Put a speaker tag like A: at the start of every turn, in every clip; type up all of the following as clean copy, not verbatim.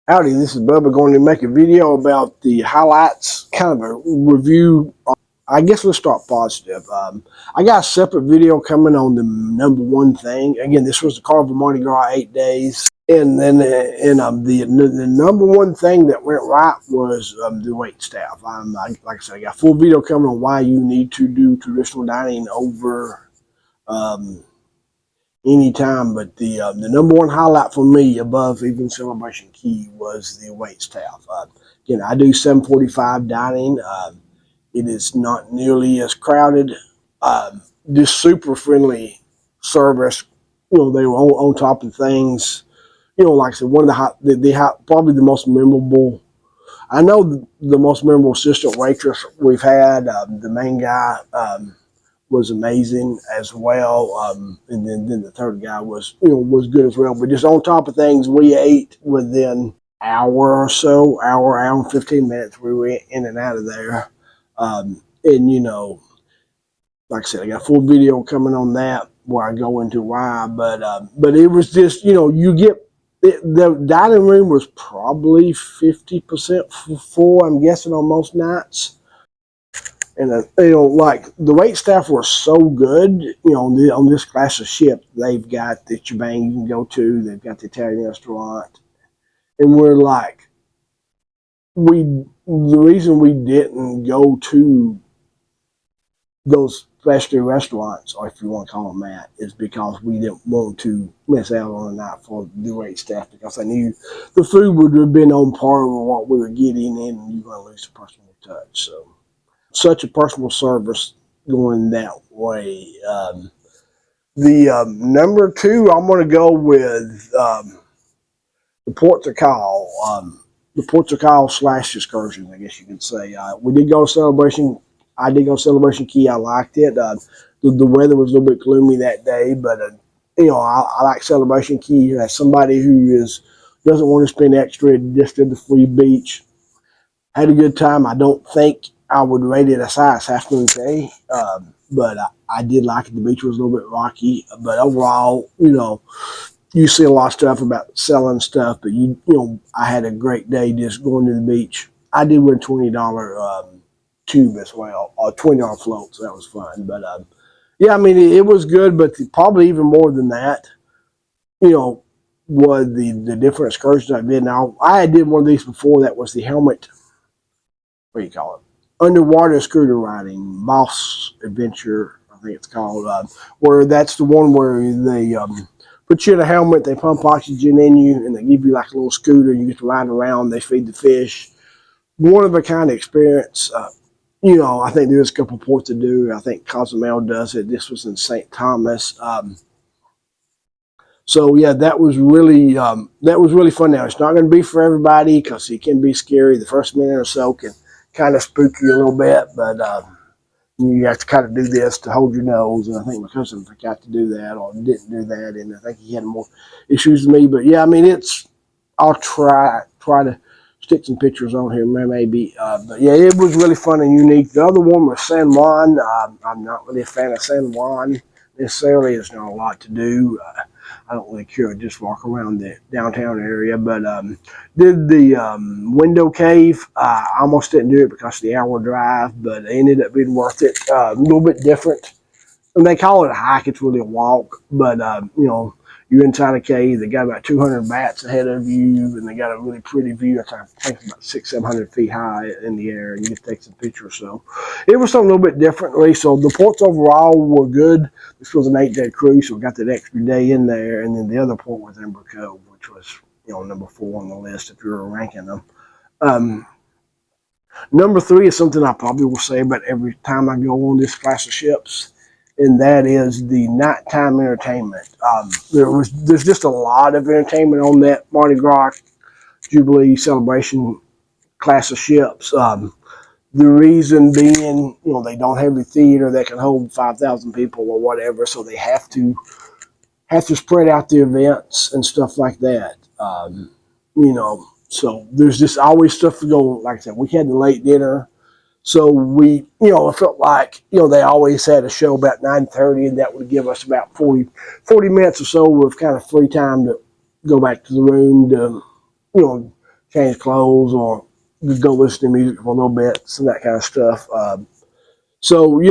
A: Howdy, this is Bubba going to make a video about the highlights, kind of a review. I guess let's start positive. I got a separate video coming on the number one thing. Again, this was the Carnival Mardi Gras 8 days. And then the number one thing that went right was the wait staff. Like I said, I got a full video coming on why you need to do traditional dining over anytime, but the number one highlight for me, above even Celebration Key, was the wait staff. Again, I do 745 dining. It is not nearly as crowded. Just super friendly service. They were on top of things. Like I said, one of probably the most memorable. I know the most memorable assistant waitress we've had. The main guy. Was amazing as well, and then the third guy was good as well. But just on top of things, we ate within hour or so, hour and 15 minutes. We were in and out of there, and like I said, I got a full video coming on that where I go into why. But it was just you get the dining room was probably 50% full. I'm guessing on most nights. And like the wait staff were so good. On this class of ship, they've got the shebang you can go to. They've got the Italian restaurant, and we're like, the reason we didn't go to those specialty restaurants, or if you want to call them that, is because we didn't want to miss out on a night for the wait staff, because I knew the food would have been on par with what we were getting, and you're going to lose the personal touch. So. Such a personal service going that way. The number two, I'm going to go with the Port of Call. The Port of Call / excursion, I guess you could say. We did go Celebration. I did go Celebration Key. I liked it. The weather was a little bit gloomy that day, but I like Celebration Key. As somebody who doesn't want to spend extra, just did the free beach. Had a good time. I don't think I would rate it a size half moon K, but I did like it. The beach was a little bit rocky, but overall, you see a lot of stuff about selling stuff, but I had a great day just going to the beach. I did win $20 tube as well, or $20 float, so that was fun. But yeah, I mean it was good, but probably even more than that, was the different excursions I did. Now I did one of these before. That was the helmet. What do you call it? Underwater scooter riding, Boss Adventure, I think it's called, where that's the one where they put you in a helmet, they pump oxygen in you, and they give you like a little scooter. You get to ride around, they feed the fish. One of a kind of experience. I think there's a couple ports to do. I think Cozumel does it. This was in St. Thomas. So yeah, that was really fun. Now it's not going to be for everybody because it can be scary. The first minute or so can kind of spook you a little bit, but you have to kind of do this to hold your nose. And I think my cousin forgot to do that or didn't do that, and I think he had more issues than me. But yeah, I mean I'll try to stick some pictures on here, maybe. But yeah, it was really fun and unique. The other one was San Juan. I'm not really a fan of San Juan necessarily. There's not a lot to do. I don't really care. Just walk around the downtown area. But did the window cave. I almost didn't do it because of the hour drive, but it ended up being worth it. A little bit different. And they call it a hike. It's really a walk. But, you're inside a cave. They got about 200 bats ahead of you, and they got a really pretty view. I think it's about 600-700 feet high in the air, and you can take some pictures. So it was something a little bit differently. So the ports overall were good. This was an 8-day cruise, so we got that extra day in there. And then the other port was Ember Cove, which was number 4 on the list if you were ranking them. Number 3 is something I probably will say about every time I go on this class of ships, and that is the nighttime entertainment. There's just a lot of entertainment on that Mardi Gras Jubilee celebration class of ships. The reason being, they don't have a theater that can hold 5,000 people or whatever, so they have to spread out the events and stuff like that. So there's just always stuff to go. Like I said, we had the late dinner. So we, it felt like, they always had a show about 9:30, and that would give us about 40 minutes or so of kind of free time to go back to the room to, change clothes or go listen to music for a little bit, so that kind of stuff. So,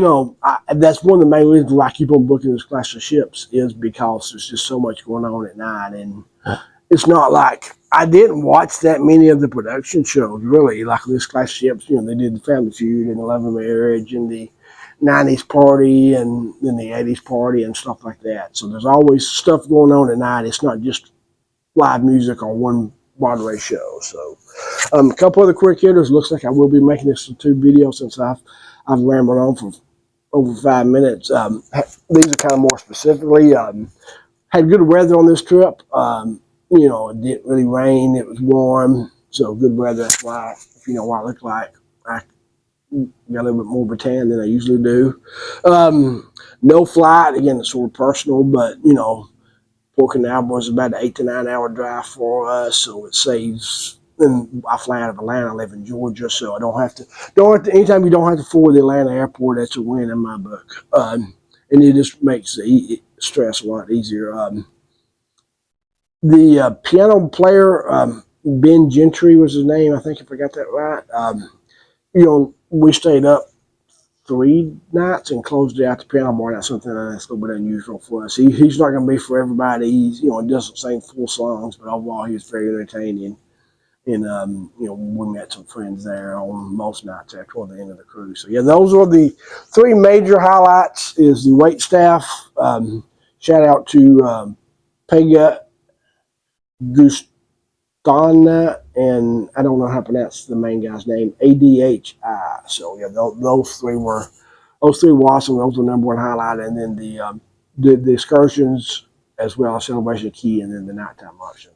A: that's one of the main reasons why I keep on booking this class of ships is because there's just so much going on at night. And it's not like I didn't watch that many of the production shows, really. Like this class of ships, they did the Family Feud and the Love and Marriage and the 90s party and then the 80s party and stuff like that. So there's always stuff going on at night. It's not just live music on one Broadway show. So a couple other quick hitters. Looks like I will be making this a 2 video since I've rambled on for over 5 minutes. These are kind of more specifically. Had good weather on this trip. It didn't really rain. It was warm, so good weather. That's why, if you know what I look like, I got a little bit more of a tan than I usually do. No flight. Again, it's sort of personal, but Port Canaveral was about an 8 to 9 hour drive for us, so it saves. And I fly out of Atlanta. I live in Georgia, so I don't have to. Anytime you don't have to forward the Atlanta airport, that's a win in my book. And it just makes the stress a lot easier. The piano player, Ben Gentry was his name. I think if I got that right. We stayed up 3 nights and closed it out the piano bar. That's something that's a little bit unusual for us. He's not going to be for everybody. He doesn't sing full songs, but overall he was very entertaining. And we met some friends there on most nights toward the end of the cruise. So yeah, those are the 3 major highlights. Is the wait staff. Shout out to Pega Gustana, and I don't know how to pronounce the main guy's name, ADHI. So yeah, those three were awesome. Those were the number 1 highlight, and then the excursions as well as Celebration Key, and then the nighttime option.